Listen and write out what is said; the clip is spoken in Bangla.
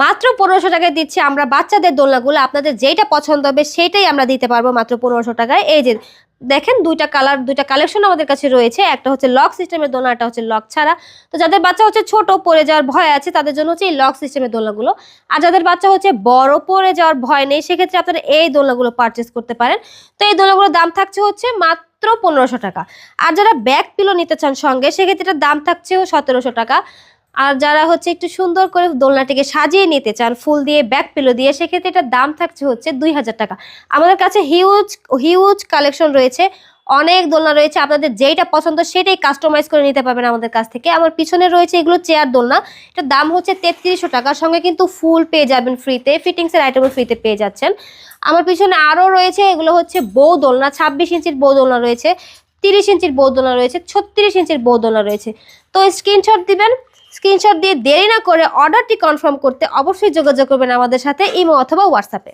মাত্র 1500 টাকায় দিচ্ছি আমরা বাচ্চাদের দোলনাগুলো। আপনাদের যেটা পছন্দ হবে সেটাই আমরা দিতে পারবো মাত্র 1500 টাকায়। এই যে দেখেন দুইটা কালার, দুইটা কালেকশন আমাদের কাছে রয়েছে। একটা হচ্ছে লক সিস্টেমের দোলনা, একটা হচ্ছে লক ছাড়া। তো যাদের বাচ্চা হচ্ছে ছোট, পড়ে যাওয়ার ভয় আছে, তাদের জন্য হচ্ছে এই লক সিস্টেমের দোলনাগুলো। আর যাদের বাচ্চা হচ্ছে বড়, পড়ে যাওয়ার ভয় নেই, সেক্ষেত্রে আপনারা এই দোলনাগুলো পারচেস করতে পারেন। তো এই দোলনাগুলোর দাম থাকছে হচ্ছে মাত্র 1500 টাকা। আর যারা ব্যাক পিলো নিতে চান সঙ্গে, সেক্ষেত্রে এটার দাম থাকছে 1700 টাকা। আর যারা হচ্ছে একটু সুন্দর করে দোলনাটিকে সাজিয়ে নিতে চান ফুল দিয়ে, ব্যাক পিলো দিয়ে, সেক্ষেত্রে এটার দাম থাকছে হচ্ছে 2000 টাকা। আমাদের কাছে হিউজ হিউজ কালেকশন রয়েছে, অনেক দোলনা রয়েছে। আপনাদের যেইটা পছন্দ সেটাই কাস্টমাইজ করে নিতে পারবেন আমাদের কাছ থেকে। আমার পিছনে রয়েছে এগুলো চেয়ার দোলনা, এটার দাম হচ্ছে 3300 টাকা। সঙ্গে কিন্তু ফুল পেয়ে যাবেন ফ্রিতে, ফিটিংসের আইটেমও ফ্রিতে পেয়ে যাচ্ছেন। আমার পিছনে আরও রয়েছে, এগুলো হচ্ছে বউ দোলনা, 26 ইঞ্চির বউ দোলনা রয়েছে, 30 ইঞ্চির বউ দোলনা রয়েছে, 36 ইঞ্চির বউ দোলনা রয়েছে। তো স্ক্রিনশট দিবেন, স্ক্রিনশট দিয়ে দেরি না করে অর্ডারটি কনফার্ম করতে অবশ্যই যোগাযোগ করবেন আমাদের সাথে ইমো অথবা হোয়াটসঅ্যাপে।